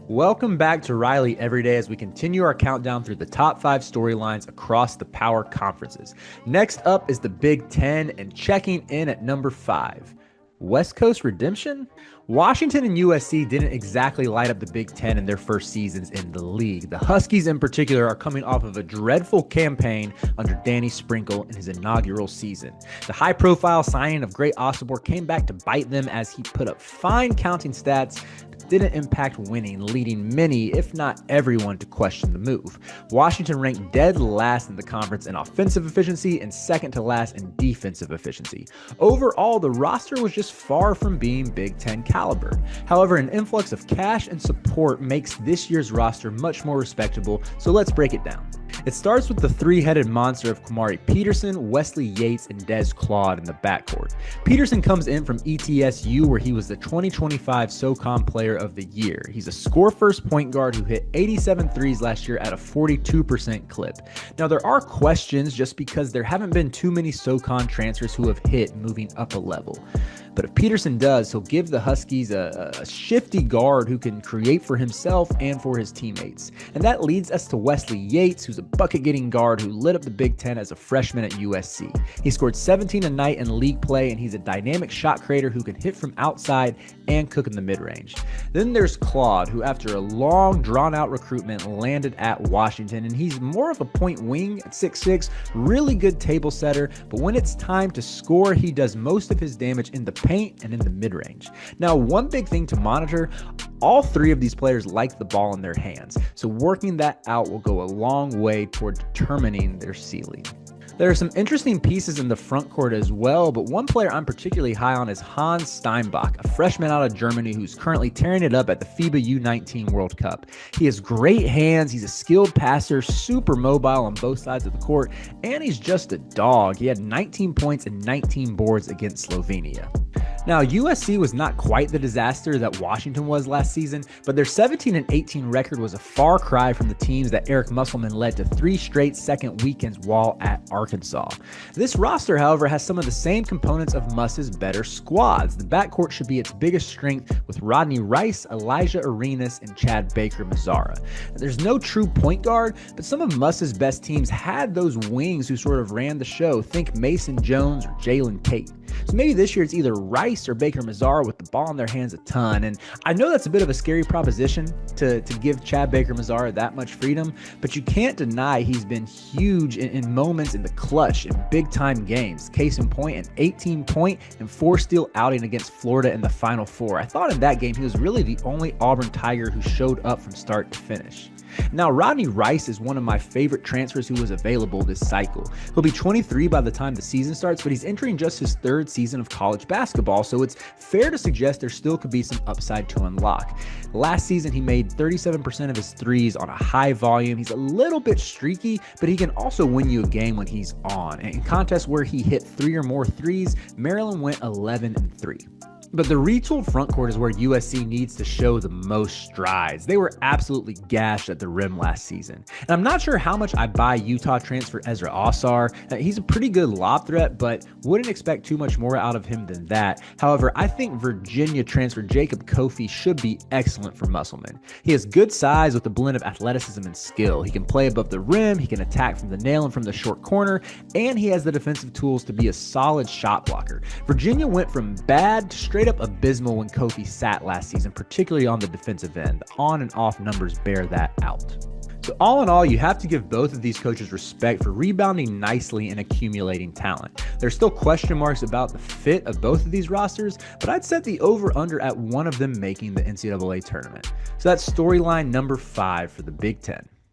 Welcome back to Riley Everyday as we continue our countdown through the top 5 storylines across the power conferences. Next up is the Big Ten, and checking in at number 5. West Coast redemption? Washington and USC didn't exactly light up the Big Ten in their first seasons in the league. The Huskies in particular are coming off of a dreadful campaign under Danny Sprinkle in his inaugural season. The high-profile signing of Great Osobor came back to bite them as he put up fine counting stats that didn't impact winning, leading many, if not everyone, to question the move. Washington ranked dead last in the conference in offensive efficiency and second to last in defensive efficiency. Overall, the roster was just far from being Big Ten caliber. However, an influx of cash and support makes this year's roster much more respectable, so let's break it down. It starts with the three-headed monster of Kamari Peterson, Wesley Yates, and Des Claude in the backcourt. Peterson comes in from ETSU, where he was the 2025 SoCon Player of the Year. He's a score-first point guard who hit 87 threes last year at a 42% clip. Now, there are questions just because there haven't been too many SoCon transfers who have hit moving up a level. But if Peterson does, he'll give the Huskies a shifty guard who can create for himself and for his teammates. And that leads us to Wesley Yates, who's a bucket-getting guard who lit up the Big Ten as a freshman at USC. He scored 17 a night in league play, and he's a dynamic shot creator who can hit from outside and cook in the mid-range. Then there's Claude, who after a long, drawn-out recruitment landed at Washington, and he's more of a point wing at 6'6", really good table setter, but when it's time to score, he does most of his damage in the paint and in the mid-range. Now, one big thing to monitor, all three of these players like the ball in their hands, so working that out will go a long way toward determining their ceiling. There are some interesting pieces in the front court as well, but one player I'm particularly high on is Hans Steinbach, a freshman out of Germany who's currently tearing it up at the FIBA U19 World Cup. He has great hands, he's a skilled passer, super mobile on both sides of the court, and he's just a dog. He had 19 points and 19 boards against Slovenia. Now, USC was not quite the disaster that Washington was last season, but their 17-18 record was a far cry from the teams that Eric Musselman led to 3 straight second weekends while at Arkansas. This roster, however, has some of the same components of Muss's better squads. The backcourt should be its biggest strength with Rodney Rice, Elijah Arenas, and Chad Baker-Mazara. There's no true point guard, but some of Muss's best teams had those wings who sort of ran the show. Think Mason Jones or Jalen Tate. So maybe this year it's either Rice or Baker-Mazara with the ball in their hands a ton. And I know that's a bit of a scary proposition to give Chad Baker-Mazara that much freedom, but you can't deny he's been huge in moments in the clutch in big-time games. Case in point, an 18-point and 4-steal outing against Florida in the Final Four. I thought in that game he was really the only Auburn Tiger who showed up from start to finish. Now, Rodney Rice is one of my favorite transfers who was available this cycle. He'll be 23 by the time the season starts, but he's entering just his 3rd season of college basketball, so it's fair to suggest there still could be some upside to unlock. Last season, he made 37% of his threes on a high volume. He's a little bit streaky, but he can also win you a game when he's on. And in contests where he hit 3 or more threes, Maryland went 11-3. But the retooled frontcourt is where USC needs to show the most strides. They were absolutely gashed at the rim last season. And I'm not sure how much I buy Utah transfer Ezra Ausar. He's a pretty good lob threat, but wouldn't expect too much more out of him than that. However, I think Virginia transfer Jacob Kofi should be excellent for Musselman. He has good size with a blend of athleticism and skill. He can play above the rim, he can attack from the nail and from the short corner, and he has the defensive tools to be a solid shot blocker. Virginia went from bad to straight up abysmal when Kofi sat last season, particularly on the defensive end. The on and off numbers bear that out. So all in all, you have to give both of these coaches respect for rebounding nicely and accumulating talent. There's still question marks about the fit of both of these rosters, but I'd set the over-under at one of them making the NCAA tournament. So that's storyline number 5 for the Big Ten.